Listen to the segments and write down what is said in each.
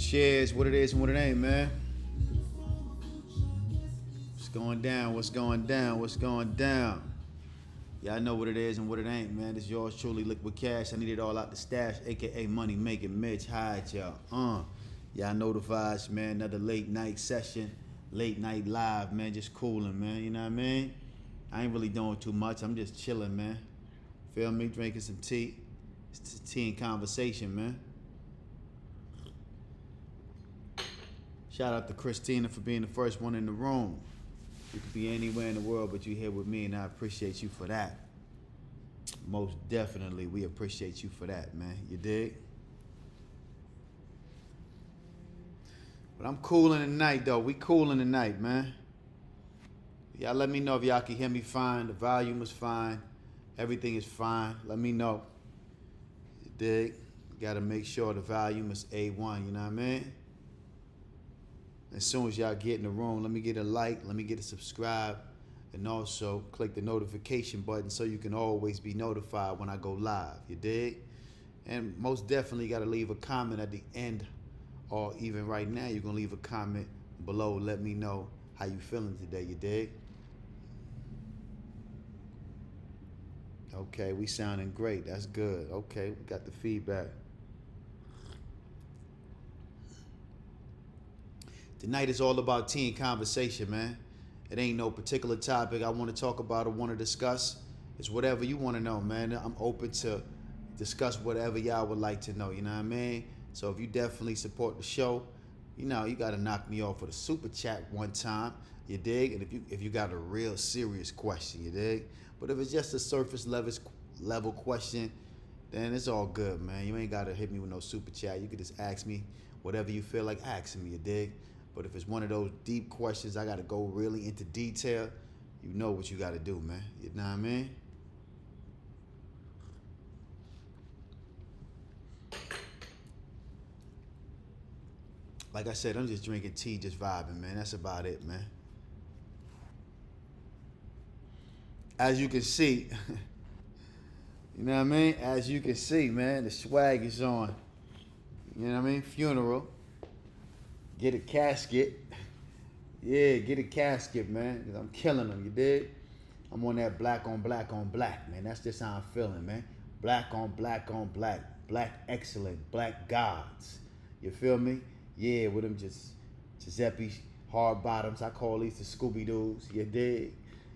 Shares what it is and what it ain't, man. What's going down? What's going down? What's going down? Y'all know what it is and what it ain't, man. This yours truly, Liquid Cash. I need it all out the stash, aka money making Mitch. Hide y'all. Y'all know the vibes, man. Another late night session, late night live, man. Just cooling, man. You know what I mean? I ain't really doing too much. I'm just chilling, man. Feel me? Drinking some tea. It's tea and conversation, man. Shout out to Christina for being the first one in the room. You could be anywhere in the world, but you're here with me, and I appreciate you for that. Most definitely, we appreciate you for that, man. You dig? But I'm cooling tonight, though. We cooling tonight, man. Y'all let me know if y'all can hear me fine. The volume is fine. Everything is fine. Let me know. You dig? Got to make sure the volume is A1, you know what I mean? As soon as y'all get in the room, let me get a like, let me get a subscribe, and also click the notification button so you can always be notified when I go live, you dig? And most definitely got to leave a comment at the end, or even right now, you're going to leave a comment below. Let me know how you feeling today, you dig? Okay, we sounding great. That's good. Okay, we got the feedback. Tonight is all about tea and conversation, man. It ain't no particular topic I want to talk about or want to discuss. It's whatever you want to know, man. I'm open to discuss whatever y'all would like to know, you know what I mean? So if you definitely support the show, you know, you got to knock me off with a super chat one time, you dig? And if you got a real serious question, you dig? But if it's just a surface level question, then it's all good, man. You ain't got to hit me with no super chat. You can just ask me whatever you feel like asking me, you dig? But if it's one of those deep questions, I got to go really into detail, you know what you got to do, man. You know what I mean? Like I said, I'm just drinking tea, just vibing, man. That's about it, man. As you can see, you know what I mean? As you can see, man, the swag is on. You know what I mean? Funeral. Get a casket. Yeah, get a casket, man. Cause I'm killing them, you dig? I'm on that black on black on black, man. That's just how I'm feeling, man. Black on black on black. Black excellent. Black gods. You feel me? Yeah, with them just Giuseppe hard bottoms. I call these the Scooby-Doos. You dig?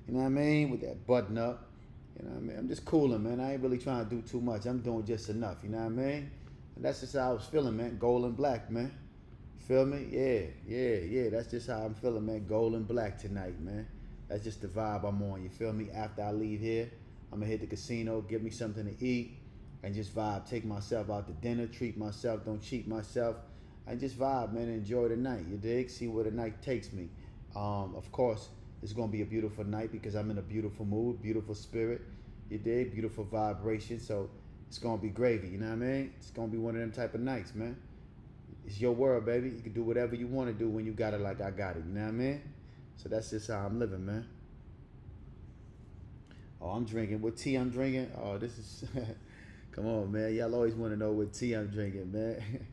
You know what I mean? With that button up. You know what I mean? I'm just cooling, man. I ain't really trying to do too much. I'm doing just enough. You know what I mean? And that's just how I was feeling, man. Gold and black, man. Feel me? Yeah. That's just how I'm feeling, man. Gold and black tonight, man. That's just the vibe I'm on. You feel me? After I leave here, I'm going to hit the casino, get me something to eat, and just vibe. Take myself out to dinner, treat myself, don't cheat myself, and just vibe, man. Enjoy the night. You dig? See where the night takes me. Of course, it's going to be a beautiful night because I'm in a beautiful mood, beautiful spirit. You dig? Beautiful vibration. So it's going to be gravy. You know what I mean? It's going to be one of them type of nights, man. It's your world, baby. You can do whatever you want to do when you got it like I got it. You know what I mean? So that's just how I'm living, man. Oh, I'm drinking. What tea I'm drinking? Oh, this is... Come on, man. Y'all always want to know what tea I'm drinking, man.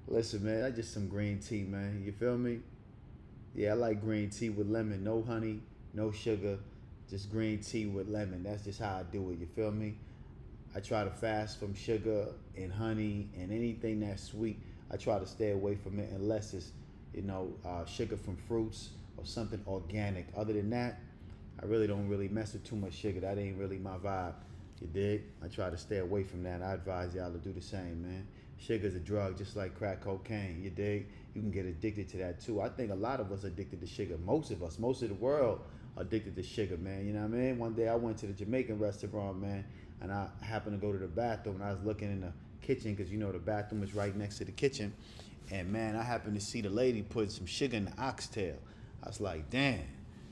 Listen, man. That's just some green tea, man. You feel me? Yeah, I like green tea with lemon. No honey, no sugar. Just green tea with lemon. That's just how I do it. You feel me? I try to fast from sugar and honey and anything that's sweet. I try to stay away from it unless it's, you know, sugar from fruits or something organic. Other than that, I really don't really mess with too much sugar. That ain't really my vibe. You dig? I try to stay away from that. I advise y'all to do the same, man. Sugar's a drug just like crack cocaine. You dig? You can get addicted to that too. I think a lot of us are addicted to sugar. Most of us, most of the world are addicted to sugar, man. You know what I mean? One day I went to the Jamaican restaurant, man, and I happened to go to the bathroom, and I was looking in the kitchen because, you know, the bathroom is right next to the kitchen. And, man, I happened to see the lady put some sugar in the oxtail. I was like, damn,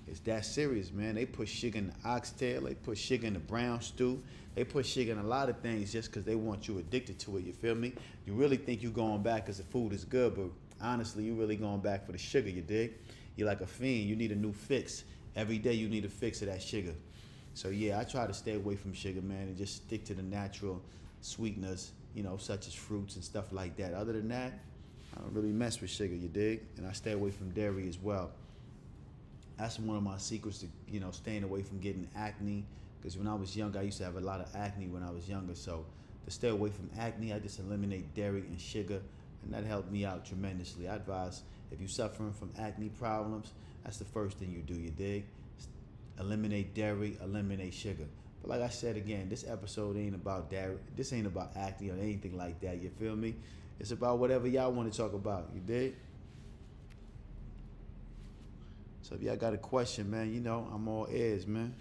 it's that serious, man. They put sugar in the oxtail. They put sugar in the brown stew. They put sugar in a lot of things just because they want you addicted to it, you feel me? You really think you're going back because the food is good, but honestly, you're really going back for the sugar, you dig? You're like a fiend. You need a new fix. Every day you need a fix of that sugar. So, yeah, I try to stay away from sugar, man, and just stick to the natural sweeteners, you know, such as fruits and stuff like that. Other than that, I don't really mess with sugar, you dig? And I stay away from dairy as well. That's one of my secrets to, staying away from getting acne. Because when I was younger, I used to have a lot of acne when I was younger. So to stay away from acne, I just eliminate dairy and sugar, and that helped me out tremendously. I advise if you're suffering from acne problems, that's the first thing you do, you dig? Eliminate dairy, eliminate sugar. But like I said again, this episode ain't about dairy. This ain't about acne or anything like that, you feel me? It's about whatever y'all want to talk about, you dig? So if y'all got a question, man, I'm all ears, man.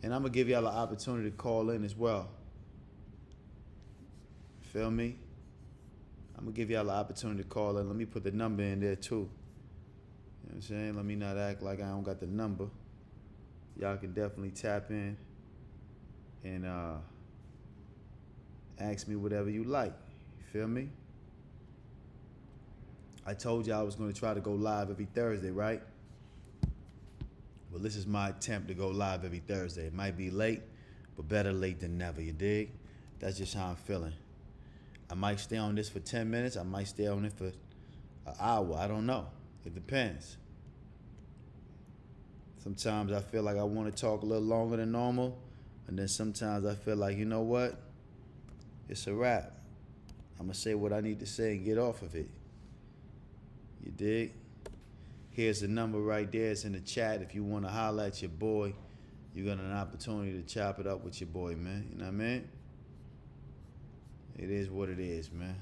And I'm going to give y'all an opportunity to call in as well. Feel me? I'm going to give y'all an opportunity to call in. Let me put the number in there, too. You know what I'm saying? Let me not act like I don't got the number. Y'all can definitely tap in and ask me whatever you like. You feel me? I told y'all I was going to try to go live every Thursday, right? Well, this is my attempt to go live every Thursday. It might be late, but better late than never, you dig? That's just how I'm feeling. I might stay on this for 10 minutes. I might stay on it for an hour. I don't know. It depends. Sometimes I feel like I want to talk a little longer than normal, and then sometimes I feel like, you know what? It's a wrap. I'm going to say what I need to say and get off of it. You dig? Here's the number right there. It's in the chat. If you want to holler at your boy, you got an opportunity to chop it up with your boy, man. You know what I mean? It is what it is, man.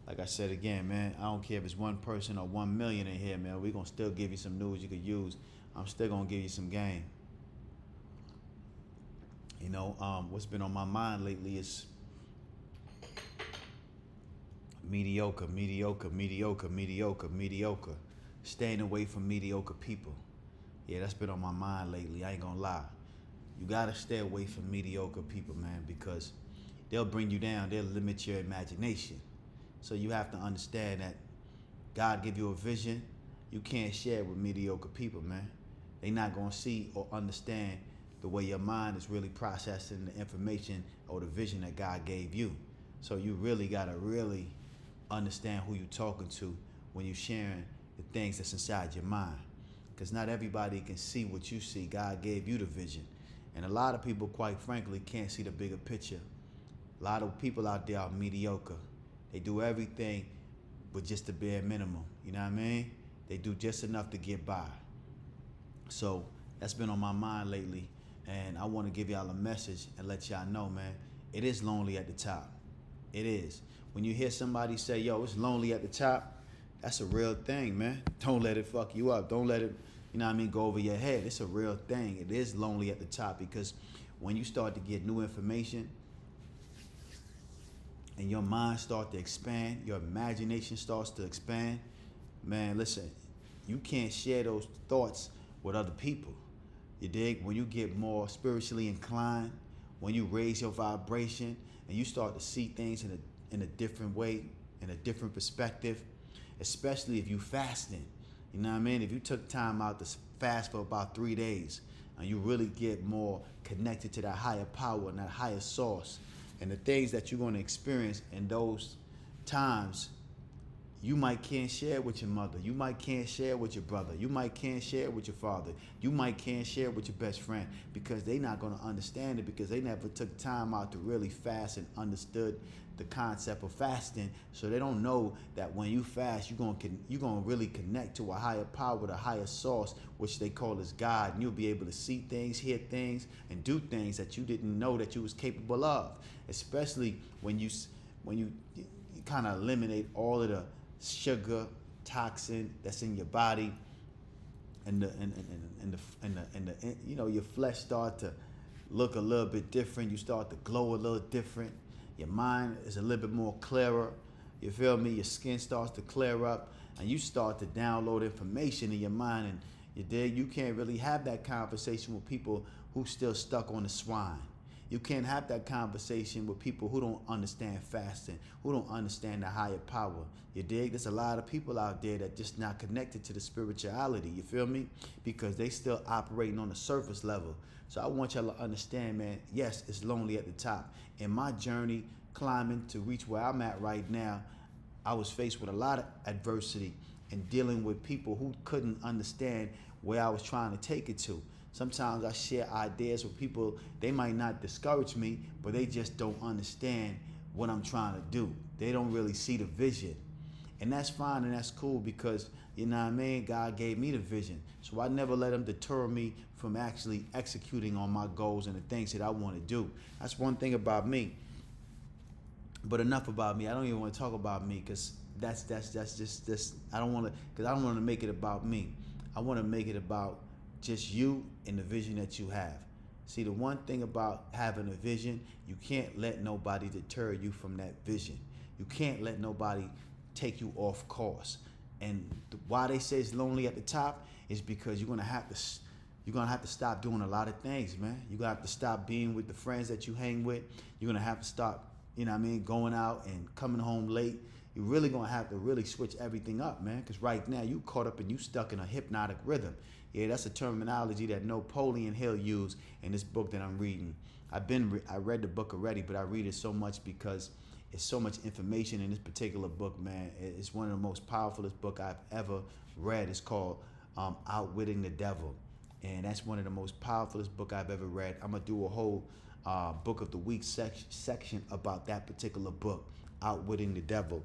Like I said again, man, I don't care if it's one person or 1 million in here, man. We're going to still give you some news you could use. I'm still going to give you some game. What's been on my mind lately is mediocre. Staying away from mediocre people. Yeah, that's been on my mind lately. I ain't gonna lie. You gotta stay away from mediocre people, man, because they'll bring you down. They'll limit your imagination. So you have to understand that God give you a vision. You can't share it with mediocre people, man. They not gonna see or understand the way your mind is really processing the information or the vision that God gave you. So you really gotta understand who you're talking to when you're sharing the things that's inside your mind. Because not everybody can see what you see. God gave you the vision. And a lot of people, quite frankly, can't see the bigger picture. A lot of people out there are mediocre. They do everything with just the bare minimum. You know what I mean? They do just enough to get by. So that's been on my mind lately. And I want to give y'all a message and let y'all know, man, it is lonely at the top. It is. When you hear somebody say, yo, it's lonely at the top, that's a real thing, man. Don't let it fuck you up. Don't let it, go over your head. It's a real thing. It is lonely at the top because when you start to get new information and your mind starts to expand, your imagination starts to expand, man, listen, you can't share those thoughts with other people. You dig? When you get more spiritually inclined, when you raise your vibration and you start to see things in a different way, in a different perspective, especially if you fasting. You know what I mean? If you took time out to fast for about 3 days and you really get more connected to that higher power and that higher source and the things that you're going to experience in those times, you might can't share with your mother. You might can't share with your brother. You might can't share with your father. You might can't share with your best friend because they're not going to understand it because they never took time out to really fast and understood the concept of fasting. So they don't know that when you fast, you're going to really connect to a higher power, the higher source, which they call as God. And you'll be able to see things, hear things, and do things that you didn't know that you was capable of, especially when you kind of eliminate all of the sugar toxin that's in your body, and your flesh start to look a little bit different. You start to glow a little different. Your mind is a little bit more clearer. You feel me? Your skin starts to clear up, and you start to download information in your mind. And you can't really have that conversation with people who still stuck on the swine. You can't have that conversation with people who don't understand fasting, who don't understand the higher power. You dig? There's a lot of people out there that just not connected to the spirituality, you feel me? Because they still operating on the surface level. So I want y'all to understand, man, yes, it's lonely at the top. In my journey climbing to reach where I'm at right now, I was faced with a lot of adversity and dealing with people who couldn't understand where I was trying to take it to. Sometimes I share ideas with people, they might not discourage me, but they just don't understand what I'm trying to do. They don't really see the vision. And that's fine and that's cool because, you know what I mean, God gave me the vision. So I never let him deter me from actually executing on my goals and the things that I want to do. That's one thing about me. But enough about me. I don't even want to talk about me because that's just I don't want to make it about me. I want to make it about just you and the vision that you have. See, the one thing about having a vision, you can't let nobody deter you from that vision. You can't let nobody take you off course. And why they say it's lonely at the top is because you're gonna have to stop doing a lot of things, man. You're gonna have to stop being with the friends that you hang with. You're gonna have to stop, you know what I mean, going out and coming home late. You're really gonna have to really switch everything up, man. Because right now you caught up and you stuck in a hypnotic rhythm. Yeah, that's a terminology that Napoleon Hill used in this book that I'm reading. I read the book already, but I read it so much because it's so much information in this particular book, man. It's one of the most powerfulest book I've ever read. It's called Outwitting the Devil. And that's one of the most powerfulest book I've ever read. I'm gonna do a whole book of the week section about that particular book, Outwitting the Devil.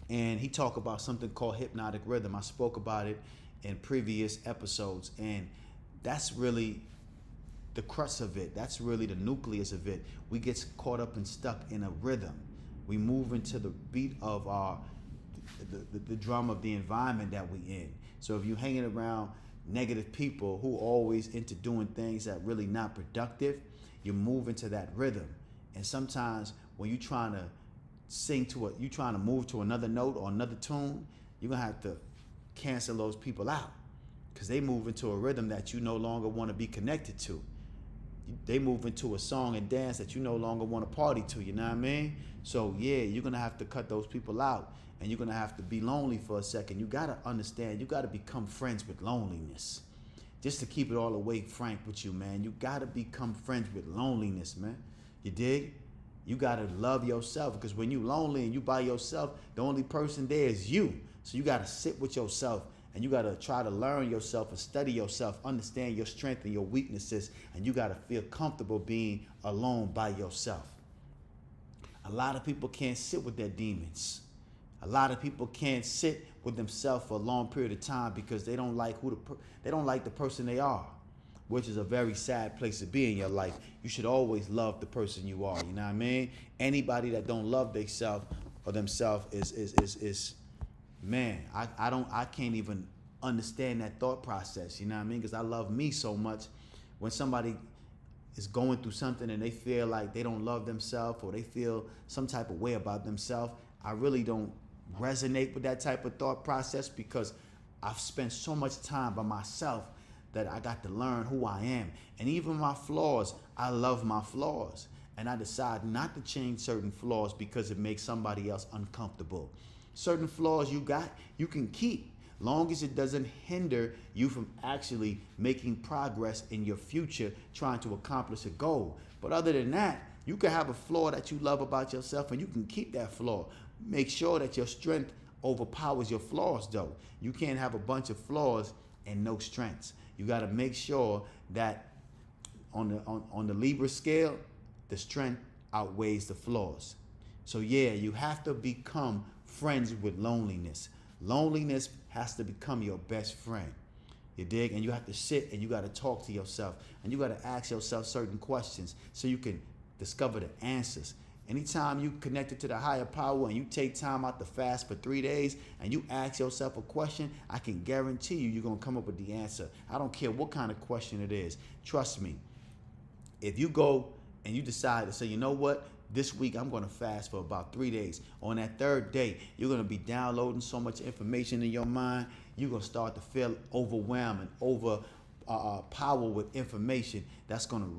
And he talked about something called hypnotic rhythm. I spoke about it in previous episodes, and that's really the crux of it. That's really the nucleus of it. We get caught up and stuck in a rhythm. We move into the beat of the drum of the environment that we in. So if you're hanging around negative people who always into doing things that really not productive, you move into that rhythm. And sometimes when you're trying to you're trying to move to another note or another tune, you're gonna have to cancel those people out because they move into a rhythm that you no longer want to be connected to. They move into a song and dance that you no longer want to party to, you know what I mean? So yeah, you're gonna have to cut those people out and you're gonna have to be lonely for a second. You gotta understand, you gotta become friends with loneliness. Just to keep it all the way frank with you, man, you gotta become friends with loneliness, man. You dig? You gotta love yourself because when you lonely and you by yourself, the only person there is you. So you gotta sit with yourself and you gotta try to learn yourself and study yourself, understand your strengths and your weaknesses, and you gotta feel comfortable being alone by yourself. A lot of people can't sit with their demons. A lot of people can't sit with themselves for a long period of time because they don't like the person they are, which is a very sad place to be in your life. You should always love the person you are. You know what I mean? Anybody that don't love themselves or themselves is man, I can't even understand that thought process, you know what I mean? Because I love me so much. When somebody is going through something and they feel like they don't love themselves or they feel some type of way about themselves, I really don't resonate with that type of thought process because I've spent so much time by myself that I got to learn who I am. And even my flaws, I love my flaws. And I decide not to change certain flaws because it makes somebody else uncomfortable. Certain flaws you got, you can keep, long as it doesn't hinder you from actually making progress in your future, trying to accomplish a goal. But other than that, you can have a flaw that you love about yourself and you can keep that flaw. Make sure that your strength overpowers your flaws though. You can't have a bunch of flaws and no strengths. You got to make sure that on the Libra scale, the strength outweighs the flaws. So yeah, you have to become friends with loneliness. Loneliness has to become your best friend. You dig? And you have to sit and you got to talk to yourself and you got to ask yourself certain questions so you can discover the answers. Anytime you connected to the higher power and you take time out to fast for 3 days and you ask yourself a question, I can guarantee you're going to come up with the answer. I don't care what kind of question it is. Trust me. If you go and you decide to say, you know what? This week I'm going to fast for about 3 days. On that third day, you're going to be downloading so much information in your mind. You're going to start to feel overwhelmed and overpowered with information that's going to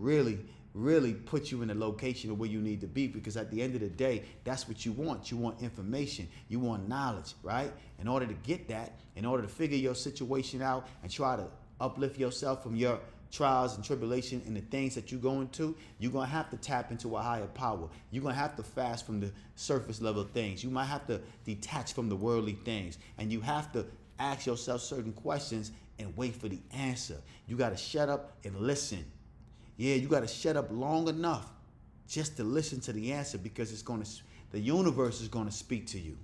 really put you in a location of where you need to be, because at the end of the day, that's what you want. You want information. You want knowledge, right? In order to get that, in order to figure your situation out and try to uplift yourself from your trials and tribulation and the things that you're going to, you're going to have to tap into a higher power. You're going to have to fast from the surface level things. You might have to detach from the worldly things. And you have to ask yourself certain questions and wait for the answer. You got to shut up and listen. Yeah, you got to shut up long enough just to listen to the answer, because the universe is going to speak to you.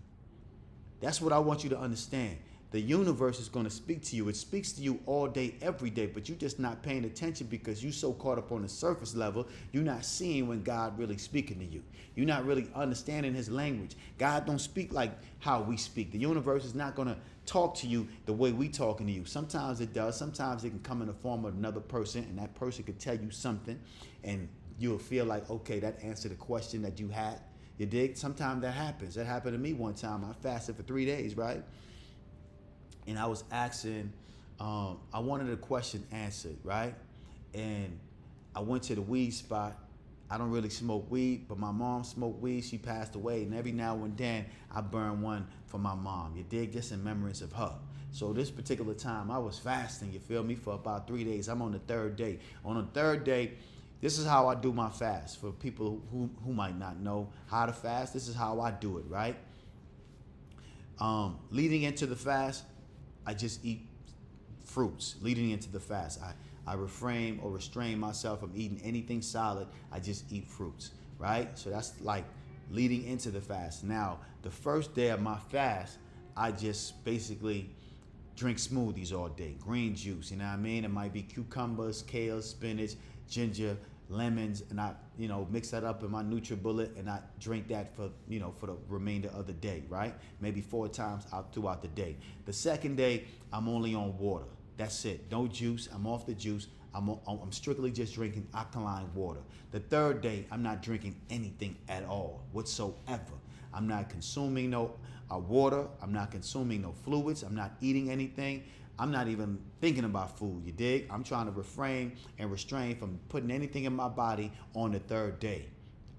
That's what I want you to understand. The universe is going to speak to you. It speaks to you all day, every day, but you're just not paying attention because you're so caught up on the surface level. You're not seeing when God really speaking to you. You're not really understanding his language. God don't speak like how we speak. The universe is not going to talk to you the way we talking to you. Sometimes it does. Sometimes it can come in the form of another person, and that person could tell you something, and you'll feel like, okay, that answered the question that you had. You dig? Sometimes that happens. That happened to me one time. I fasted for 3 days, right? And I was asking, I wanted a question answered, right? And I went to the weed spot. I don't really smoke weed, but my mom smoked weed. She passed away, and every now and then I burn one for my mom. You dig? Just in remembrance of her. So this particular time, I was fasting, you feel me, for about 3 days. I'm on the third day. On the third day, this is how I do my fast. For people who might not know how to fast, this is how I do it, right? Leading into the fast, I just eat fruits. Leading into the fast, I refrain or restrain myself from eating anything solid. I just eat fruits, right? So that's like leading into the fast. Now, the first day of my fast, I just basically drink smoothies all day, green juice, you know what I mean? It might be cucumbers, kale, spinach, ginger, lemons, and I, mix that up in my NutriBullet, and I drink that for the remainder of the day, right? Maybe 4 times out throughout the day. The second day, I'm only on water. That's it. No juice. I'm off the juice. I'm strictly just drinking alkaline water. The third day, I'm not drinking anything at all whatsoever. I'm not consuming no water. I'm not consuming no fluids. I'm not eating anything. I'm not even thinking about food, you dig? I'm trying to refrain and restrain from putting anything in my body on the third day.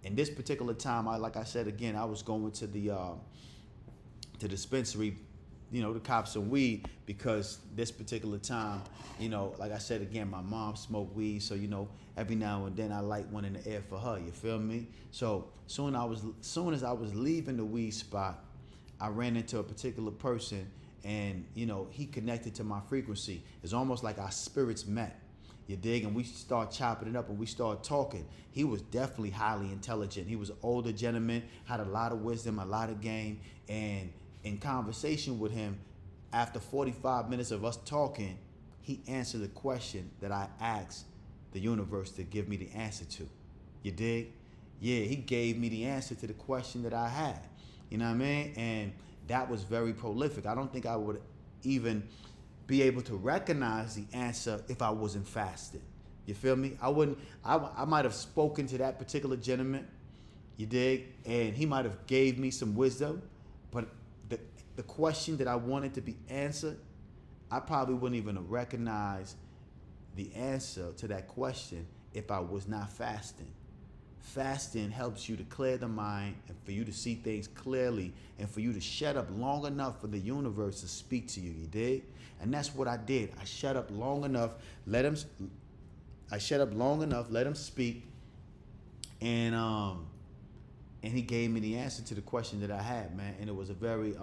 And this particular time, like I said again, I was going to the dispensary, to cop some weed, because this particular time, like I said again, my mom smoked weed, so every now and then I light one in the air for her. You feel me? So soon as I was leaving the weed spot, I ran into a particular person. And, he connected to my frequency. It's almost like our spirits met. You dig? And we start chopping it up and we start talking. He was definitely highly intelligent. He was an older gentleman, had a lot of wisdom, a lot of game. And in conversation with him, after 45 minutes of us talking, he answered the question that I asked the universe to give me the answer to. You dig? Yeah, he gave me the answer to the question that I had. You know what I mean? And that was very prolific. I don't think I would even be able to recognize the answer if I wasn't fasting. You feel me? I might have spoken to that particular gentleman, you dig? And he might have gave me some wisdom, but the question that I wanted to be answered, I probably wouldn't even recognize the answer to that question if I was not fasting. Fasting helps you to clear the mind and for you to see things clearly and for you to shut up long enough for the universe to speak to you, you dig? And that's what I did. I shut up long enough, let him speak, and he gave me the answer to the question that I had, man. And it was a very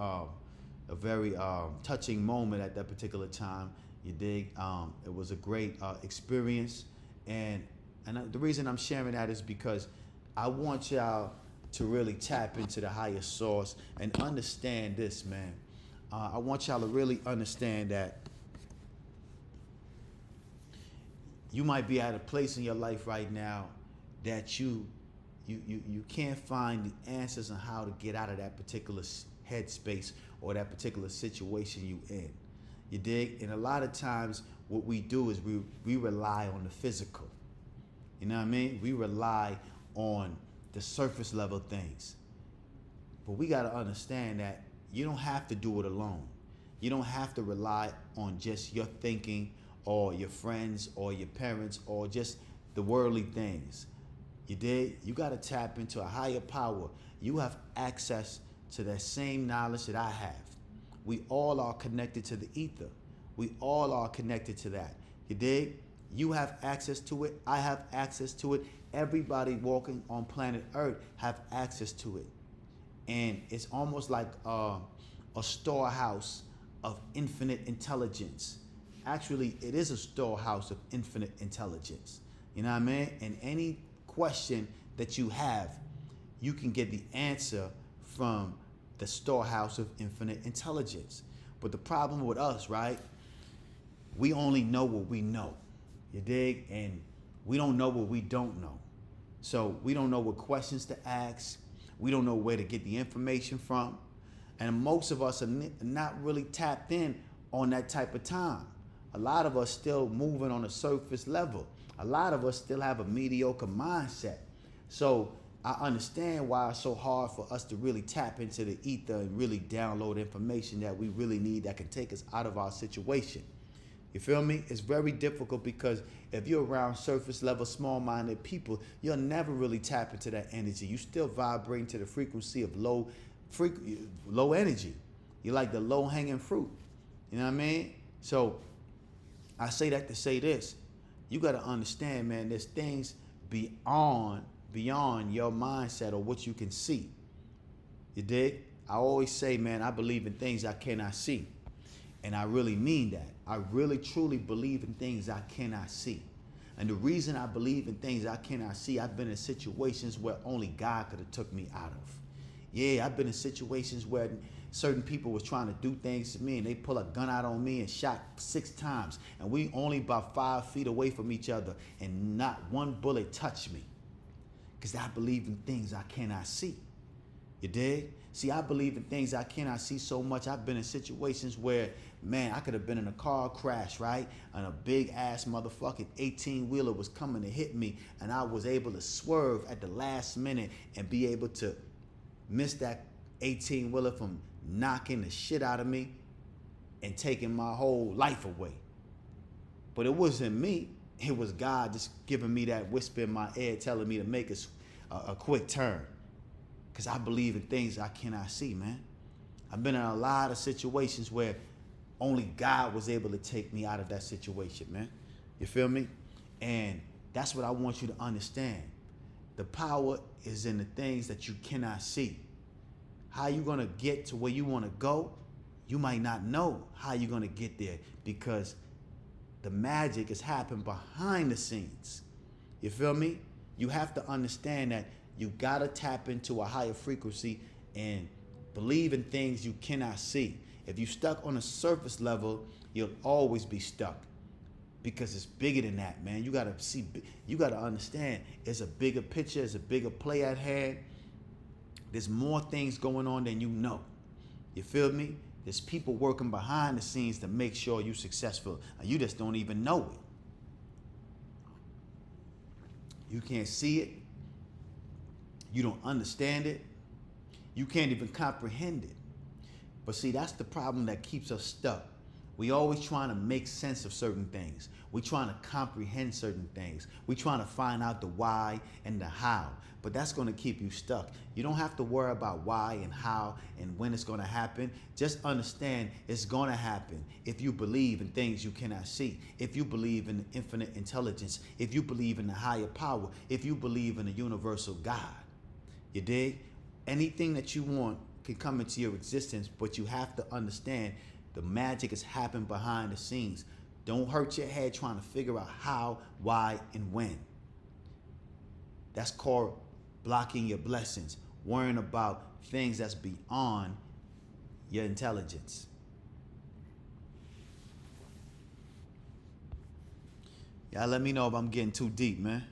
touching moment at that particular time, you dig? It was a great experience, and the reason I'm sharing that is because I want y'all to really tap into the higher source and understand this, man. I want y'all to really understand that you might be at a place in your life right now that you can't find the answers on how to get out of that particular headspace or that particular situation you in. You dig? And a lot of times what we do is we rely on the physical. You know what I mean? We rely on the surface level things. But we got to understand that you don't have to do it alone. You don't have to rely on just your thinking or your friends or your parents or just the worldly things. You dig? You got to tap into a higher power. You have access to that same knowledge that I have. We all are connected to the ether. We all are connected to that. You dig? You have access to it. I have access to it. Everybody walking on planet Earth have access to it. And it's almost like a storehouse of infinite intelligence. Actually, it is a storehouse of infinite intelligence. You know what I mean? And any question that you have, you can get the answer from the storehouse of infinite intelligence. But the problem with us, right? We only know what we know. You dig? And we don't know what we don't know. So we don't know what questions to ask. We don't know where to get the information from. And most of us are not really tapped in on that type of time. A lot of us still moving on a surface level. A lot of us still have a mediocre mindset. So I understand why it's so hard for us to really tap into the ether and really download information that we really need that can take us out of our situation. You feel me? It's very difficult because if you're around surface level, small-minded people, you'll never really tap into that energy. You still vibrate to the frequency of low energy. You're like the low-hanging fruit. You know what I mean? So I say that to say this. You got to understand, man, there's things beyond your mindset or what you can see. You dig? I always say, man, I believe in things I cannot see. And I really mean that. I really, truly believe in things I cannot see. And the reason I believe in things I cannot see, I've been in situations where only God could have took me out of. Yeah, I've been in situations where certain people was trying to do things to me and they pull a gun out on me and shot 6 times. And we only about 5 feet away from each other and not one bullet touched me. Because I believe in things I cannot see. You dig? See, I believe in things I cannot see so much. I've been in situations where, man, I could have been in a car crash, right? And a big ass motherfucking 18-wheeler was coming to hit me. And I was able to swerve at the last minute and be able to miss that 18-wheeler from knocking the shit out of me and taking my whole life away. But it wasn't me. It was God just giving me that whisper in my ear, telling me to make a quick turn. Because I believe in things I cannot see, man. I've been in a lot of situations where only God was able to take me out of that situation, man. You feel me? And that's what I want you to understand. The power is in the things that you cannot see. How you going to get to where you want to go, you might not know how you're going to get there because the magic is happening behind the scenes. You feel me? You have to understand that you got to tap into a higher frequency and believe in things you cannot see. If you're stuck on a surface level, you'll always be stuck because it's bigger than that, man. You got to see, you got to understand it's a bigger picture, it's a bigger play at hand. There's more things going on than you know. You feel me? There's people working behind the scenes to make sure you're successful and you just don't even know it. You can't see it. You don't understand it. You can't even comprehend it. But see, that's the problem that keeps us stuck. We always trying to make sense of certain things. We trying to comprehend certain things. We trying to find out the why and the how. But that's going to keep you stuck. You don't have to worry about why and how and when it's going to happen. Just understand it's going to happen if you believe in things you cannot see. If you believe in infinite intelligence. If you believe in the higher power. If you believe in a universal God. You dig? Anything that you want can come into your existence, but you have to understand the magic is happening behind the scenes. Don't hurt your head trying to figure out how, why, and when. That's called blocking your blessings, worrying about things that's beyond your intelligence. Y'all let me know if I'm getting too deep, man.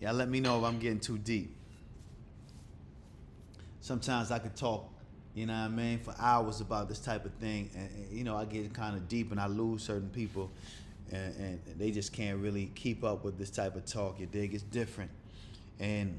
Y'all let me know if I'm getting too deep. Sometimes I could talk, you know what I mean, for hours about this type of thing. And you know, I get kind of deep and I lose certain people and they just can't really keep up with this type of talk. You dig? It's different. And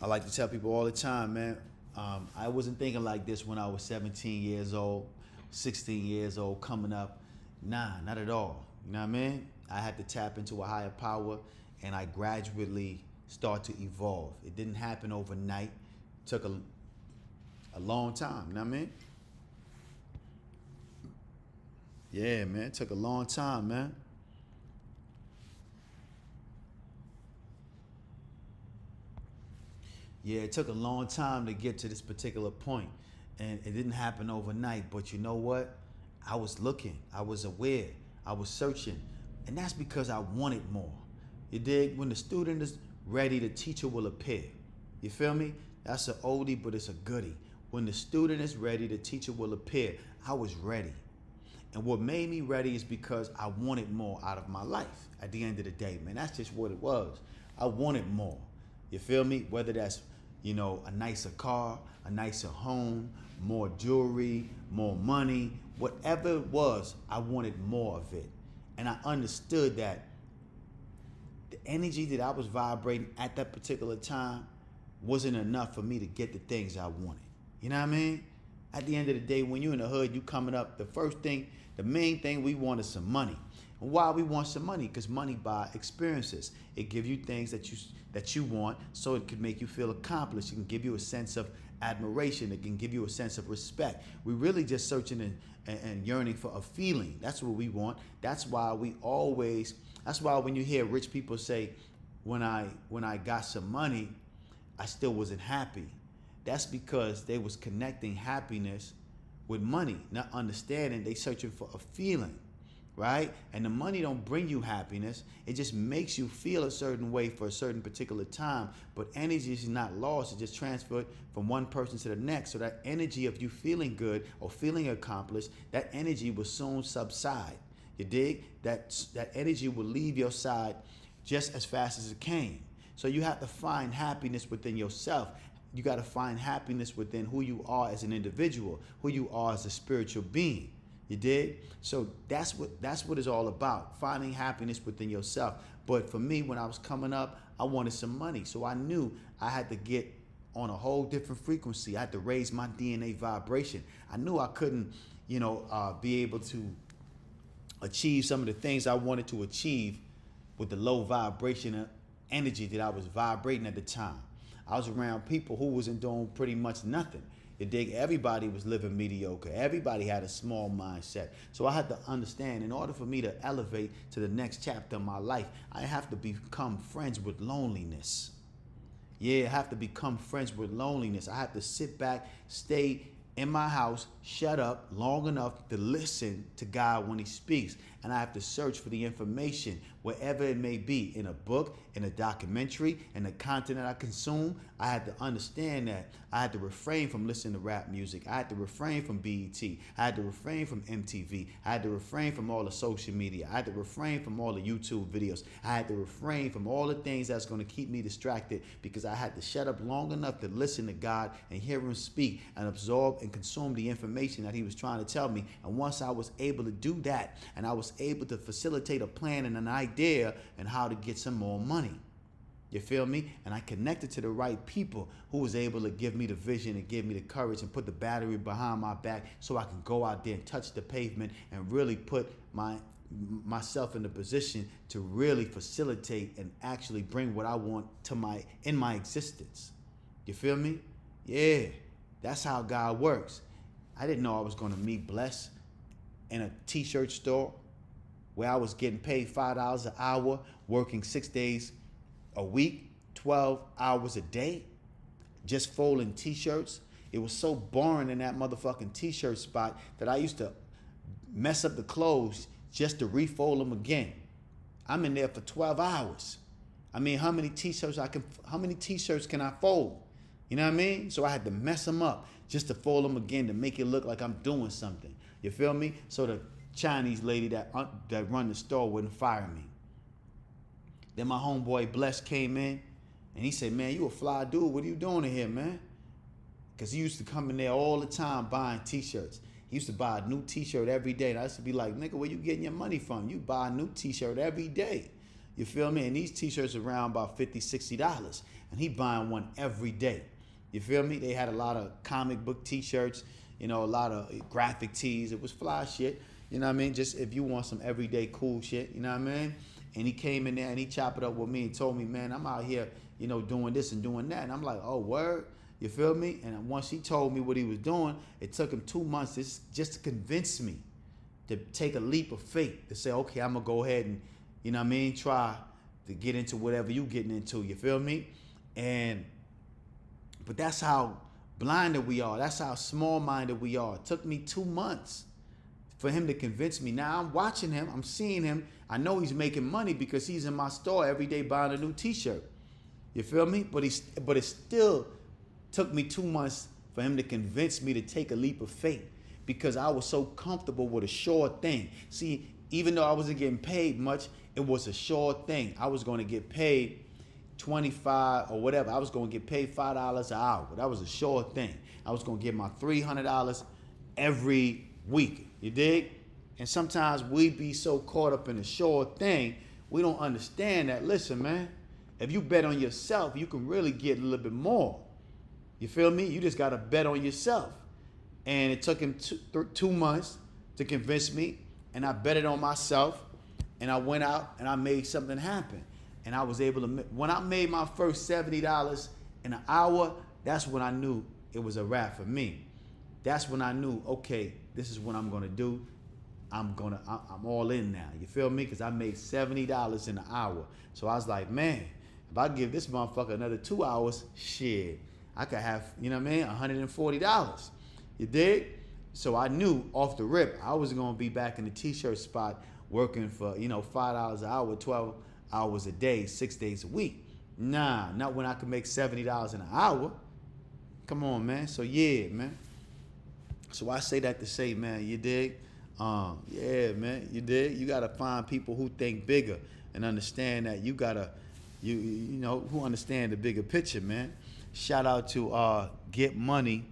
I like to tell people all the time, man, I wasn't thinking like this when I was 17 years old, 16 years old, coming up. Nah, not at all. You know what I mean? I had to tap into a higher power and I gradually start to evolve. It didn't happen overnight. It took a long time, you know what I mean? Yeah, man. It took a long time, man. Yeah, it took a long time to get to this particular point, and it didn't happen overnight. But you know what? I was looking, I was aware, I was searching, and that's because I wanted more. You dig? When the student is ready, the teacher will appear. You feel me? That's an oldie, but it's a goodie. When the student is ready, the teacher will appear. I was ready. And what made me ready is because I wanted more out of my life at the end of the day, man. That's just what it was. I wanted more. You feel me? Whether that's, a nicer car, a nicer home, more jewelry, more money, whatever it was, I wanted more of it. And I understood that the energy that I was vibrating at that particular time wasn't enough for me to get the things I wanted. You know what I mean? At the end of the day, when you're in the hood, you coming up, the main thing we want is some money. And why we want some money? Because money buys experiences. It gives you things that you want, so it can make you feel accomplished. It can give you a sense of admiration. It can give you a sense of respect. We're really just searching and yearning for a feeling. That's what we want. That's why when you hear rich people say, when I got some money, I still wasn't happy. That's because they was connecting happiness with money, not understanding they searching for a feeling, right? And the money don't bring you happiness. It just makes you feel a certain way for a certain particular time. But energy is not lost. It's just transferred from one person to the next. So that energy of you feeling good or feeling accomplished, that energy will soon subside. You dig? That energy will leave your side just as fast as it came. So you have to find happiness within yourself. You got to find happiness within who you are as an individual, who you are as a spiritual being. You did? So that's what it's all about, finding happiness within yourself. But for me, when I was coming up, I wanted some money. So I knew I had to get on a whole different frequency. I had to raise my DNA vibration. I knew I couldn't, be able to achieve some of the things I wanted to achieve with the low vibration energy that I was vibrating at the time. I was around people who wasn't doing pretty much nothing. You dig? Everybody was living mediocre. Everybody had a small mindset. So I had to understand, in order for me to elevate to the next chapter of my life, I have to become friends with loneliness. Yeah, I have to become friends with loneliness. I have to sit back, stay in my house, shut up long enough to listen to God when he speaks. And I have to search for the information wherever it may be, in a book, in a documentary, in the content that I consume. I had to understand that I had to refrain from listening to rap music. I had to refrain from BET. I had to refrain from MTV. I had to refrain from all the social media. I had to refrain from all the YouTube videos. I had to refrain from all the things that's going to keep me distracted, because I had to shut up long enough to listen to God and hear him speak and absorb and consume the information that he was trying to tell me. And once I was able to do that, and I was able to facilitate a plan and an idea and how to get some more money. You feel me? And I connected to the right people who was able to give me the vision and give me the courage and put the battery behind my back so I can go out there and touch the pavement and really put myself in the position to really facilitate and actually bring what I want to in my existence. You feel me? Yeah, that's how God works. I didn't know I was going to meet Bless in a t-shirt store where I was getting paid $5 an hour, working 6 days a week, 12 hours a day, just folding t-shirts. It was so boring in that motherfucking t-shirt spot that I used to mess up the clothes just to refold them again. I'm in there for 12 hours. I mean, how many t-shirts can I fold? You know what I mean? So I had to mess them up just to fold them again to make it look like I'm doing something. You feel me? So the Chinese lady that run the store wouldn't fire me. Then my homeboy Bless came in and he said, "Man, you a fly dude. What are you doing in here, man?" Because he used to come in there all the time buying t-shirts. He used to buy a new t-shirt every day. And I used to be like, "Nigga, where you getting your money from? You buy a new t-shirt every day." You feel me? And these t-shirts are around about $50, $60. And he buying one every day. You feel me? They had a lot of comic book t-shirts, a lot of graphic tees. It was fly shit. You know what I mean? Just if you want some everyday cool shit, you know what I mean? And he came in there and he chopped it up with me and told me, "Man, I'm out here, doing this and doing that." And I'm like, "Oh, word?" You feel me? And once he told me what he was doing, it took him 2 months just to convince me to take a leap of faith, to say, okay, I'm gonna go ahead and, you know what I mean, try to get into whatever you getting into, you feel me? But that's how blinded we are. That's how small-minded we are. It took me 2 months for him to convince me. Now I'm watching him, I'm seeing him. I know he's making money because he's in my store every day buying a new t-shirt. You feel me? But it still took me 2 months for him to convince me to take a leap of faith, because I was so comfortable with a sure thing. See, even though I wasn't getting paid much, it was a sure thing. I was going to get paid 25 or whatever. I was going to get paid $5 an hour. That was a sure thing. I was going to get my $300 every week. You dig? And sometimes we be so caught up in a sure thing, we don't understand that. Listen, man, if you bet on yourself, you can really get a little bit more. You feel me? You just got to bet on yourself. And it took him 2 months to convince me, and I betted on myself, and I went out and I made something happen. And I was able to, when I made my first $70 in an hour, that's when I knew it was a wrap for me. That's when I knew, okay, this is what I'm gonna do. I'm all in now. You feel me? Because I made $70 in an hour. So I was like, man, if I give this motherfucker another 2 hours, shit, I could have, you know what I mean, $140. You dig? So I knew off the rip, I was gonna be back in the t-shirt spot working for, you know, $5 an hour, 12 hours a day, 6 days a week. Nah, not when I could make $70 an hour. Come on, man. So yeah, man. So I say that to say, man, you dig? Yeah, man, you dig? You gotta find people who think bigger and understand that you gotta, you know, who understand the bigger picture, man. Shout out to Get Money.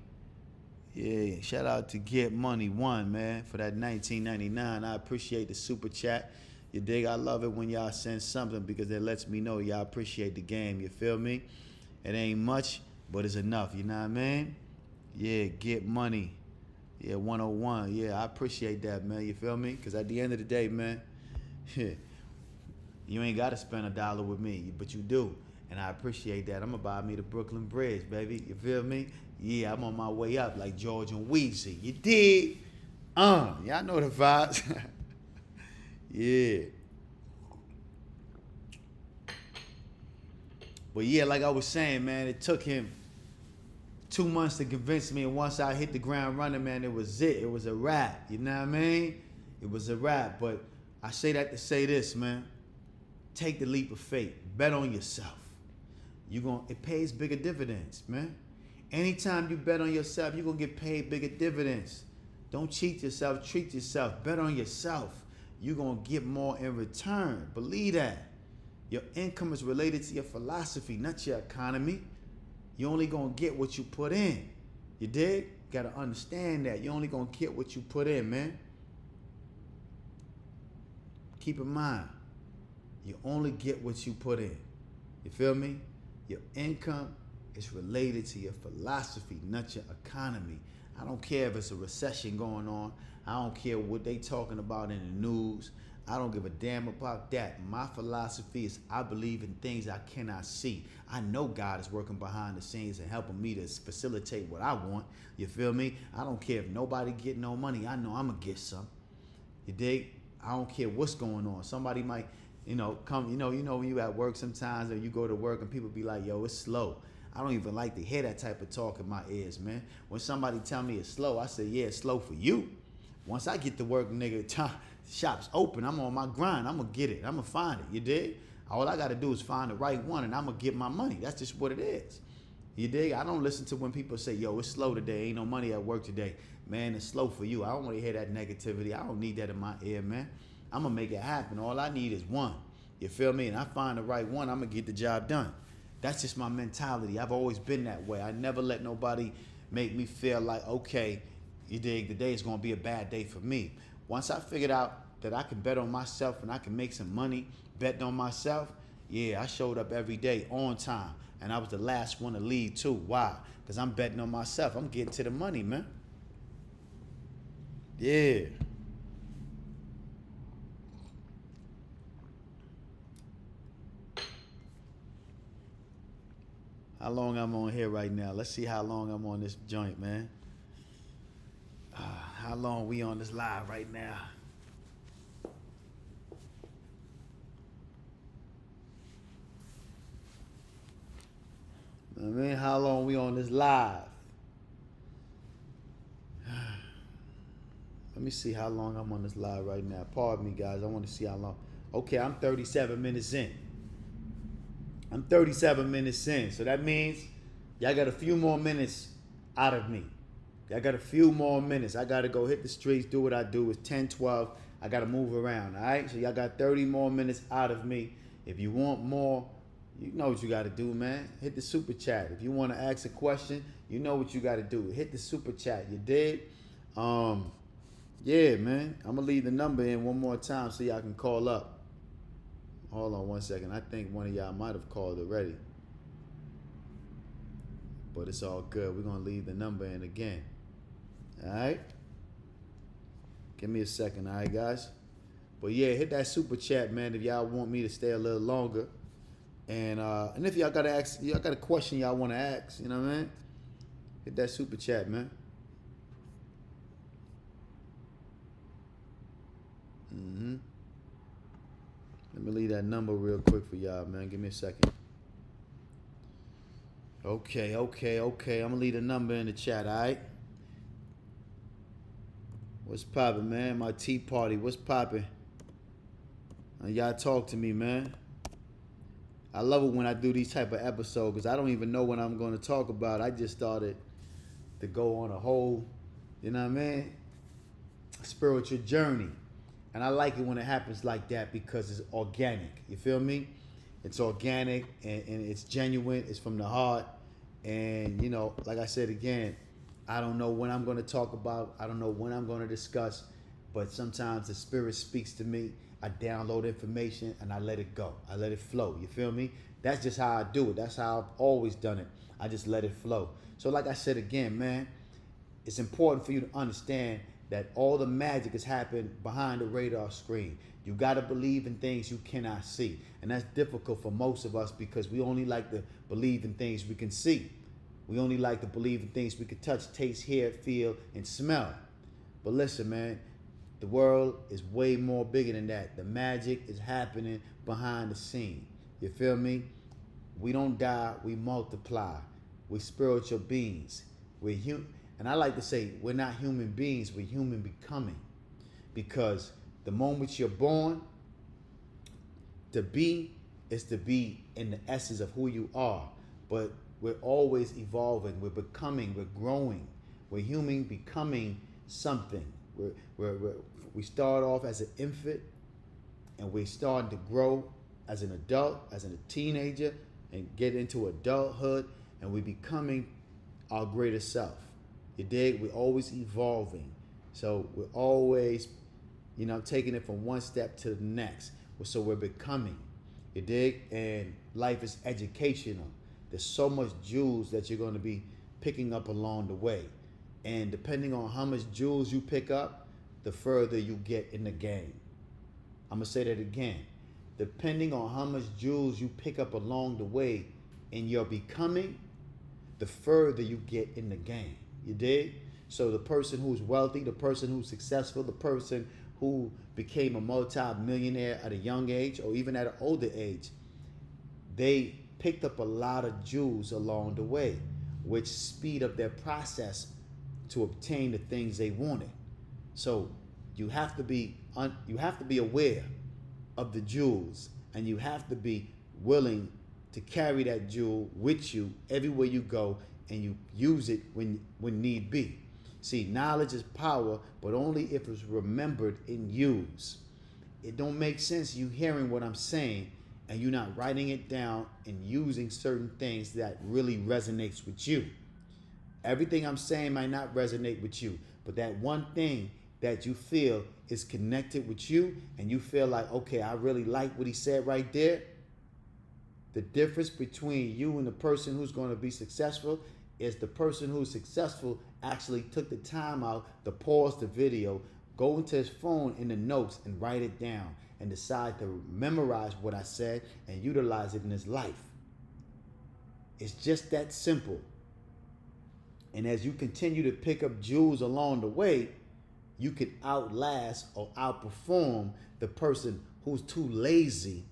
Yeah, shout out to Get Money One, man, for that $19.99. I appreciate the super chat. You dig? I love it when y'all send something because it lets me know y'all appreciate the game. You feel me? It ain't much, but it's enough. You know what I mean? Yeah, Get Money. Yeah, 101. Yeah, I appreciate that, man. You feel me? Because at the end of the day, man, you ain't got to spend $1 with me, but you do. And I appreciate that. I'm going to buy me the Brooklyn Bridge, baby. You feel me? Yeah, I'm on my way up like George and Weezy. You dig? Y'all know the vibes. Yeah. But yeah, like I was saying, man, it took him 2 months to convince me, and once I hit the ground running, man, it was it. It was a wrap. You know what I mean? It was a wrap. But I say that to say this, man. Take the leap of faith. Bet on yourself. It pays bigger dividends, man. Anytime you bet on yourself, you're gonna get paid bigger dividends. Don't cheat yourself, treat yourself. Bet on yourself. You're gonna get more in return. Believe that. Your income is related to your philosophy, not your economy. You're only gonna get what you put in. You dig? Gotta understand that. You're only gonna get what you put in, man. Keep in mind, you only get what you put in. You feel me? Your income is related to your philosophy, not your economy. I don't care if it's a recession going on. I don't care what they talking about in the news. I don't give a damn about that. My philosophy is I believe in things I cannot see. I know God is working behind the scenes and helping me to facilitate what I want. You feel me? I don't care if nobody get no money. I know I'm going to get some. You dig? I don't care what's going on. Somebody might, come, when you at work sometimes or you go to work and people be like, yo, it's slow. I don't even like to hear that type of talk in my ears, man. When somebody tell me it's slow, I say, yeah, it's slow for you. Once I get to work, nigga, shop's open. I'm on my grind. I'm going to get it. I'm going to find it. You dig? All I got to do is find the right one and I'm going to get my money. That's just what it is. You dig? I don't listen to when people say, yo, it's slow today. Ain't no money at work today. Man, it's slow for you. I don't want to hear that negativity. I don't need that in my ear, man. I'm going to make it happen. All I need is one. You feel me? And I find the right one, I'm going to get the job done. That's just my mentality. I've always been that way. I never let nobody make me feel like, okay, you dig, today is going to be a bad day for me. Once I figured out that I can bet on myself and I can make some money betting on myself, yeah, I showed up every day on time. And I was the last one to leave too. Why? Because I'm betting on myself. I'm getting to the money, man. Yeah. How long I'm on here right now? Let's see how long I'm on this joint, man. How long we on this live right now? I mean, how long we on this live? Let me see how long I'm on this live right now. Pardon me, guys. I want to see how long. Okay, I'm 37 minutes in. I'm 37 minutes in. So that means y'all got a few more minutes out of me. Y'all got a few more minutes. I got to go hit the streets, do what I do. It's 10, 12. I got to move around, all right? So y'all got 30 more minutes out of me. If you want more, you know what you got to do, man. Hit the super chat. If you want to ask a question, you know what you got to do. Hit the super chat. You did? Yeah, man. I'm going to leave the number in one more time so y'all can call up. Hold on one second. I think one of y'all might have called already. But it's all good. We're going to leave the number in again. All right? Give me a second, all right, guys? But yeah, hit that super chat, man, if y'all want me to stay a little longer. And if y'all got a question y'all want to ask, you know what I mean? Hit that super chat, man. Let me leave that number real quick for y'all, man. Give me a second. Okay. I'm going to leave the number in the chat, all right? What's poppin', man? My tea party. What's poppin'? Y'all talk to me, man. I love it when I do these type of episodes because I don't even know what I'm going to talk about. I just started to go on a whole, you know what I mean, spiritual journey. And I like it when it happens like that because it's organic. You feel me? It's organic and it's genuine. It's from the heart. And, you know, like I said again, I don't know what I'm going to talk about. I don't know what I'm going to discuss. But sometimes the spirit speaks to me. I download information and I let it go. I let it flow. You feel me? That's just how I do it. That's how I've always done it. I just let it flow. So like I said again, man, it's important for you to understand that all the magic is happening behind the radar screen. You got to believe in things you cannot see. And that's difficult for most of us because we only like to believe in things we can see. We only like to believe in things we can touch, taste, hear, feel, and smell. But listen, man, the world is way more bigger than that. The magic is happening behind the scene. You feel me? We don't die, we multiply. We're spiritual beings. We're human. And I like to say, we're not human beings, we're human becoming. Because the moment you're born, to be is to be in the essence of who you are. But we're always evolving, we're becoming, we're growing. We're human becoming something. We start off as an infant, and we're starting to grow as an adult, as a teenager, and get into adulthood, and we're becoming our greater self. You dig? We're always evolving. So we're always, you know, taking it from one step to the next. So we're becoming. You dig? And life is educational. There's so much jewels that you're going to be picking up along the way. And depending on how much jewels you pick up, the further you get in the game. I'm going to say that again. Depending on how much jewels you pick up along the way in your becoming, the further you get in the game. You dig? So the person who's wealthy, the person who's successful, the person who became a multi-millionaire at a young age or even at an older age, they picked up a lot of jewels along the way, which speed up their process to obtain the things they wanted. So you have to be aware of the jewels, and you have to be willing to carry that jewel with you everywhere you go, and you use it when need be. See, knowledge is power, but only if it's remembered and used. It don't make sense you hearing what I'm saying and you not writing it down and using certain things that really resonates with you. Everything I'm saying might not resonate with you, but that one thing that you feel is connected with you and you feel like, okay, I really like what he said right there. The difference between you and the person who's going to be successful is the person who's successful actually took the time out to pause the video, go into his phone in the notes and write it down and decide to memorize what I said and utilize it in his life. It's just that simple. And as you continue to pick up jewels along the way, you could outlast or outperform the person who's too lazy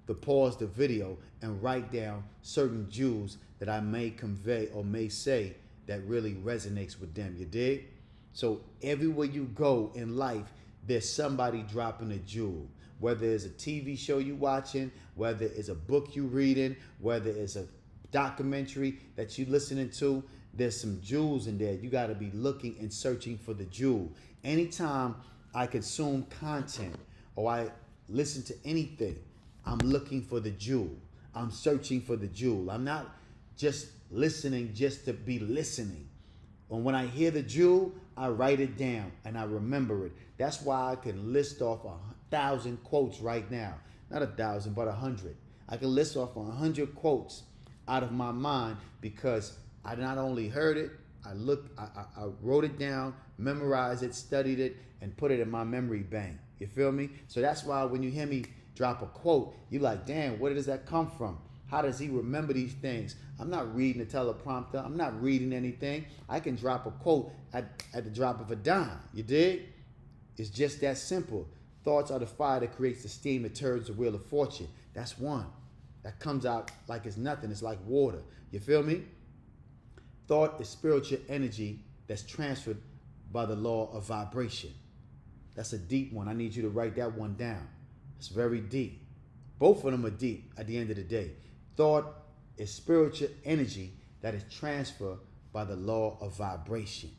to pause the video and write down certain jewels that I may convey or may say that really resonates with them. You dig? So everywhere you go in life, there's somebody dropping a jewel. Whether it's a TV show you watching, whether it's a book you reading, whether it's a documentary that you listening to, there's some jewels in there. You got to be looking and searching for the jewel. Anytime I consume content or I listen to anything, I'm looking for the jewel. I'm searching for the jewel. I'm not just listening just to be listening. And when I hear the jewel, I write it down and I remember it. That's why I can list off 1,000 quotes right now. Not 1,000, but 100. I can list off 100 quotes out of my mind because I not only heard it, I wrote it down, memorized it, studied it, and put it in my memory bank. You feel me? So that's why when you hear me drop a quote, you're like, damn, where does that come from? How does he remember these things? I'm not reading a teleprompter. I'm not reading anything. I can drop a quote at the drop of a dime. You dig? It's just that simple. Thoughts are the fire that creates the steam that turns the wheel of fortune. That's one. That comes out like it's nothing. It's like water. You feel me? Thought is spiritual energy that's transferred by the law of vibration. That's a deep one. I need you to write that one down. It's very deep. Both of them are deep at the end of the day. Thought is spiritual energy that is transferred by the law of vibration.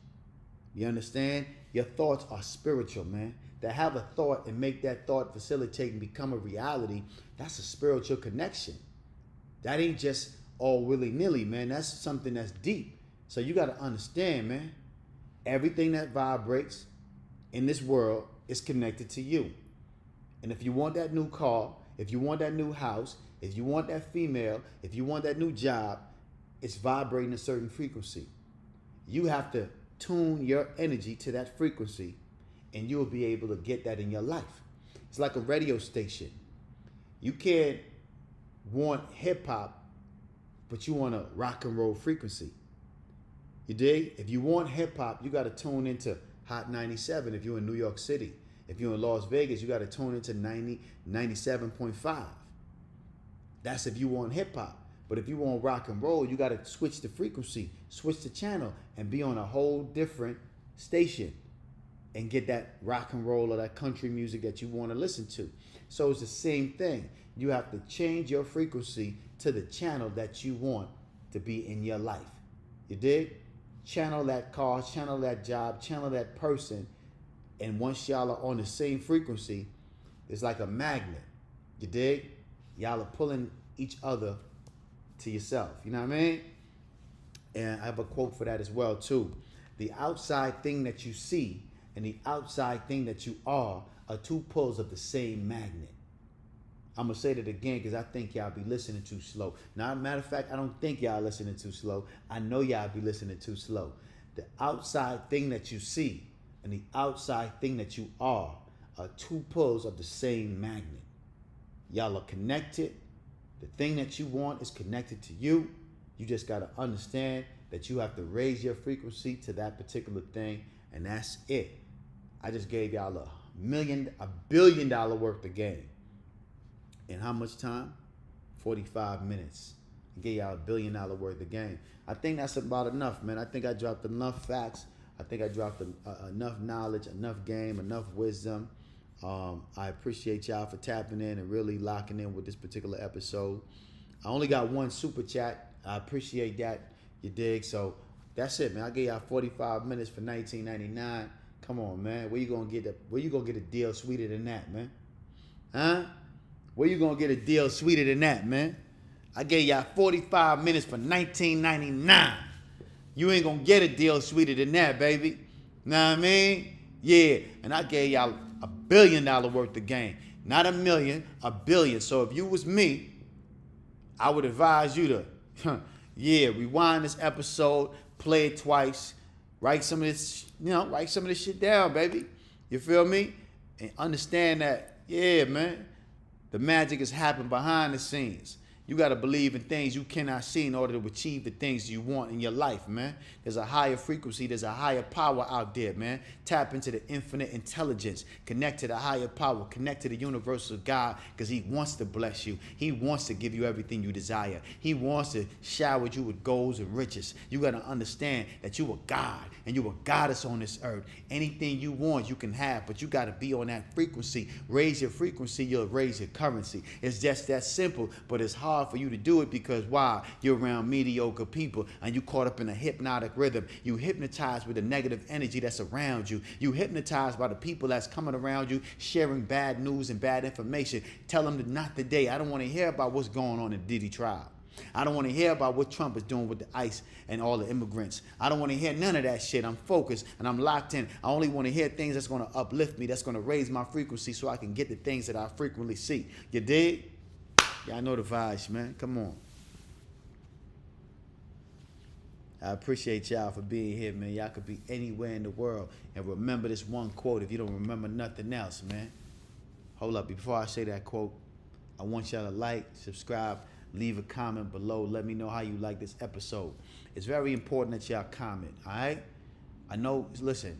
You understand? Your thoughts are spiritual, man. To have a thought and make that thought facilitate and become a reality, that's a spiritual connection. That ain't just all willy-nilly, man. That's something that's deep. So you got to understand, man, everything that vibrates in this world is connected to you. And if you want that new car, if you want that new house, if you want that female, if you want that new job, it's vibrating a certain frequency. You have to tune your energy to that frequency and you'll be able to get that in your life. It's like a radio station. You can't want hip hop, but you want a rock and roll frequency. You dig? If you want hip hop, you got to tune into Hot 97 if you're in New York City. If you're in Las Vegas, you got to tune into 97.5. That's if you want hip hop. But if you want rock and roll, you got to switch the frequency, switch the channel, and be on a whole different station and get that rock and roll or that country music that you want to listen to. So it's the same thing. You have to change your frequency to the channel that you want to be in your life. You dig? Channel that car, channel that job, channel that person. And once y'all are on the same frequency, it's like a magnet. You dig? Y'all are pulling each other to yourself. You know what I mean? And I have a quote for that as well, too. The outside thing that you see and the outside thing that you are two poles of the same magnet. I'm going to say that again because I think y'all be listening too slow. Now, matter of fact, I don't think y'all listening too slow. I know y'all be listening too slow. The outside thing that you see and the outside thing that you are two poles of the same magnet. Y'all are connected. The thing that you want is connected to you. You just got to understand that you have to raise your frequency to that particular thing, and that's it. I just gave y'all $1 billion worth of game. In how much time? 45 minutes. I gave y'all $1 billion worth of game. I think that's about enough, man. I think I dropped enough facts. I think I dropped enough knowledge, enough game, enough wisdom. I appreciate y'all for tapping in and really locking in with this particular episode. I only got one super chat. I appreciate that. You dig? So that's it, man. I gave y'all 45 minutes for $19.99. Come on, man. Where you gonna get a deal sweeter than that, man? Huh? Where you gonna get a deal sweeter than that, man? I gave y'all 45 minutes for $19.99. You ain't gonna get a deal sweeter than that, baby. Know what I mean? Yeah. And I gave y'all $1 billion worth of game. Not 1 million, 1 billion. So if you was me, I would advise you to, rewind this episode, play it twice, write some of this shit down, baby. You feel me? And understand that, yeah, man, the magic is happening behind the scenes. You got to believe in things you cannot see in order to achieve the things you want in your life, man. There's a higher frequency. There's a higher power out there, man. Tap into the infinite intelligence. Connect to the higher power. Connect to the universal God, because he wants to bless you. He wants to give you everything you desire. He wants to shower you with goals and riches. You got to understand that you are God and you are goddess on this earth. Anything you want, you can have, but you got to be on that frequency. Raise your frequency, you'll raise your currency. It's just that simple, but it's hard for you to do it because why? You're around mediocre people and you caught up in a hypnotic rhythm. You hypnotized with the negative energy that's around you. You hypnotized by the people that's coming around you, sharing bad news and bad information. Tell them to not today. I don't want to hear about what's going on in the Diddy trial. I don't want to hear about what Trump is doing with the ICE and all the immigrants. I don't want to hear none of that shit. I'm focused and I'm locked in. I only want to hear things that's going to uplift me, that's going to raise my frequency so I can get the things that I frequently see. You dig? Y'all know the vibes, man. Come on. I appreciate y'all for being here, man. Y'all could be anywhere in the world. And remember this one quote if you don't remember nothing else, man. Hold up. Before I say that quote, I want y'all to like, subscribe, leave a comment below. Let me know how you like this episode. It's very important that y'all comment, all right? I know, listen,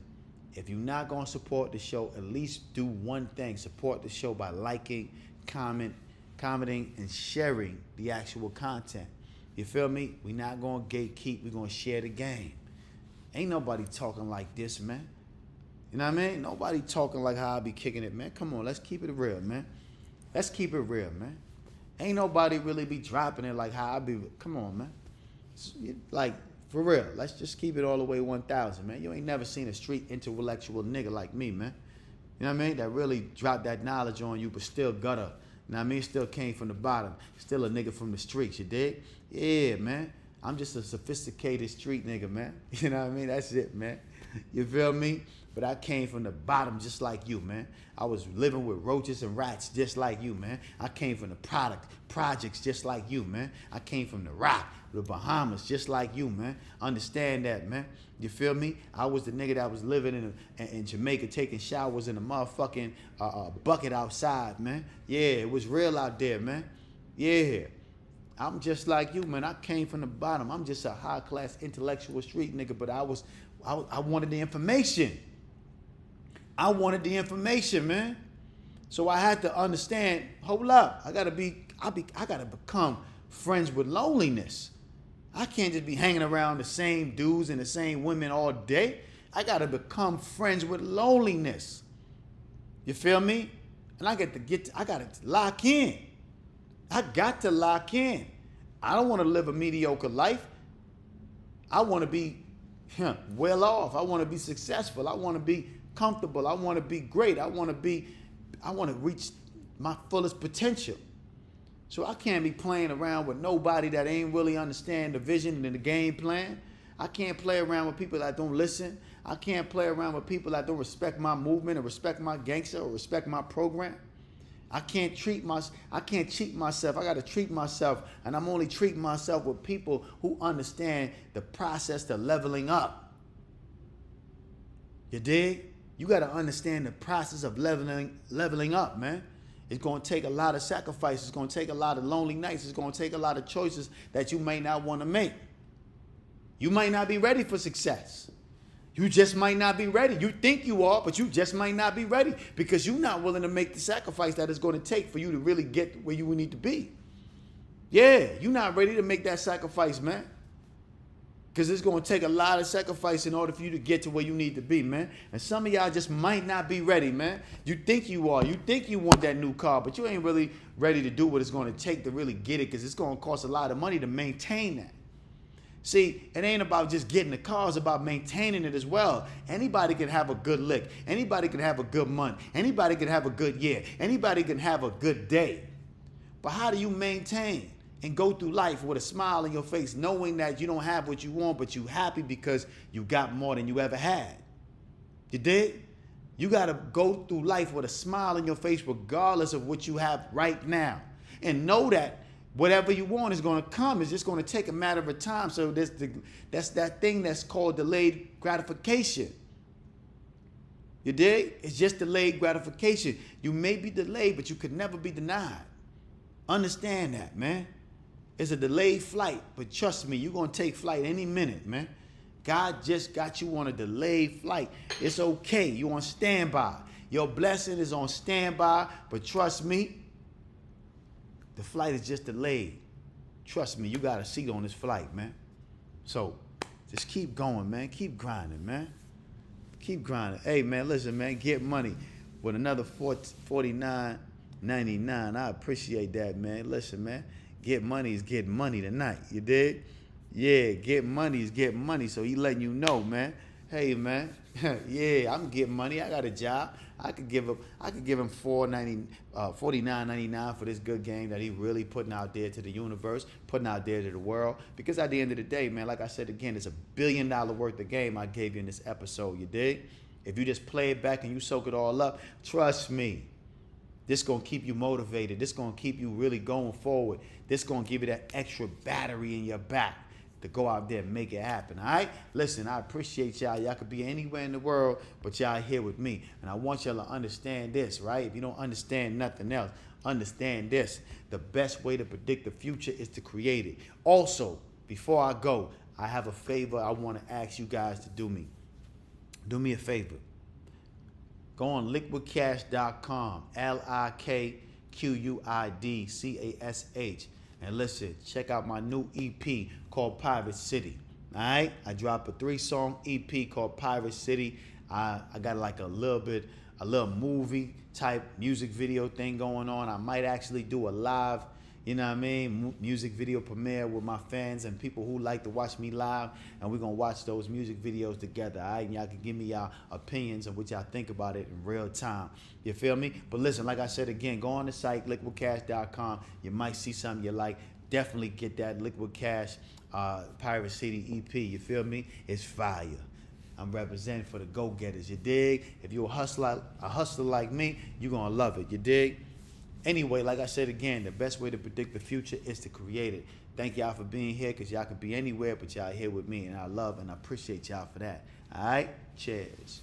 if you're not going to support the show, at least do one thing. Support the show by liking, commenting, and sharing the actual content. You feel me? We're not going to gatekeep. We're going to share the game. Ain't nobody talking like this, man. You know what I mean? Nobody talking like how I be kicking it, man. Come on, let's keep it real, man. Let's keep it real, man. Ain't nobody really be dropping it like how I be. Come on, man. Like, for real. Let's just keep it all the way 1,000, man. You ain't never seen a street intellectual nigga like me, man. You know what I mean? That really dropped that knowledge on you, but still gutter. You know what I mean? Still came from the bottom. Still a nigga from the streets, you dig? Yeah, man. I'm just a sophisticated street nigga, man. You know what I mean? That's it, man. You feel me? But I came from the bottom just like you, man. I was living with roaches and rats just like you, man. I came from the projects just like you, man. I came from the rock, the Bahamas just like you, man. Understand that, man. You feel me? I was the nigga that was living in Jamaica taking showers in a motherfucking bucket outside, man. Yeah, it was real out there, man. Yeah. I'm just like you, man. I came from the bottom. I'm just a high-class intellectual street nigga, but I wanted the information. I wanted the information, man. So I had to understand, hold up, I gotta become friends with loneliness. I can't just be hanging around the same dudes and the same women all day. I gotta become friends with loneliness. You feel me? And I gotta lock in. I got to lock in. I don't want to live a mediocre life. I want to be well off. I want to be successful. I want to be comfortable. I want to be great. I want to reach my fullest potential. So I can't be playing around with nobody that ain't really understand the vision and the game plan. I can't play around with people that don't listen. I can't play around with people that don't respect my movement or respect my gangster or respect my program. I can't cheat myself. I got to treat myself, and I'm only treating myself with people who understand the process to leveling up. You dig? You got to understand the process of leveling up, man. It's going to take a lot of sacrifices. It's going to take a lot of lonely nights. It's going to take a lot of choices that you may not want to make. You might not be ready for success. You just might not be ready. You think you are, but you just might not be ready because you're not willing to make the sacrifice that it's going to take for you to really get where you need to be. Yeah, you're not ready to make that sacrifice, man. Because it's going to take a lot of sacrifice in order for you to get to where you need to be, man. And some of y'all just might not be ready, man. You think you are. You think you want that new car, but you ain't really ready to do what it's going to take to really get it because it's going to cost a lot of money to maintain that. See, it ain't about just getting the car, it's about maintaining it as well. Anybody can have a good lick. Anybody can have a good month. Anybody can have a good year. Anybody can have a good day. But how do you maintain and go through life with a smile on your face knowing that you don't have what you want, but you happy because you got more than you ever had? You dig? You got to go through life with a smile on your face regardless of what you have right now. And know that whatever you want is going to come. It's just going to take a matter of time. So that's that thing that's called delayed gratification. You dig? It's just delayed gratification. You may be delayed, but you could never be denied. Understand that, man. It's a delayed flight, but trust me, you're going to take flight any minute, man. God just got you on a delayed flight. It's okay. You on standby. Your blessing is on standby, but trust me, the flight is just delayed. Trust me, you got a seat on this flight, man. So just keep going, man. Keep grinding, man. Keep grinding. Hey, man, listen, man, get money with another $49.99. I appreciate that, man. Listen, man, get money is getting money tonight. You dig? Yeah, get money is getting money. So he letting you know, man. Hey, man. Yeah, I'm getting money. I got a job. I could give him $49.99 for this good game that he really putting out there to the universe, putting out there to the world. Because at the end of the day, man, like I said again, it's $1 billion worth of game I gave you in this episode. You dig? If you just play it back and you soak it all up, trust me, this gonna keep you motivated. This gonna keep you really going forward. This gonna give you that extra battery in your back to go out there and make it happen, all right? Listen, I appreciate y'all. Y'all could be anywhere in the world, but y'all here with me. And I want y'all to understand this, right? If you don't understand nothing else, understand this. The best way to predict the future is to create it. Also, before I go, I have a favor I want to ask you guys to do me. Do me a favor. Go on liquidcash.com, LIQUIDCASH. And listen, check out my new EP called Pirate City. All right? I dropped a 3-song EP called Pirate City. I got like a little movie type music video thing going on. I might actually do a live, you know what I mean, music video premiere with my fans and people who like to watch me live. And we're going to watch those music videos together, all right? And y'all can give me y'all opinions of what y'all think about it in real time. You feel me? But listen, like I said again, go on the site, liquidcash.com. You might see something you like. Definitely get that Liquid Cash Pirate City EP. You feel me? It's fire. I'm representing for the go-getters. You dig? If you're a hustler like me, you're going to love it. You dig? Anyway, like I said again, the best way to predict the future is to create it. Thank y'all for being here, because y'all could be anywhere, but y'all here with me, and I love and I appreciate y'all for that. All right? Cheers.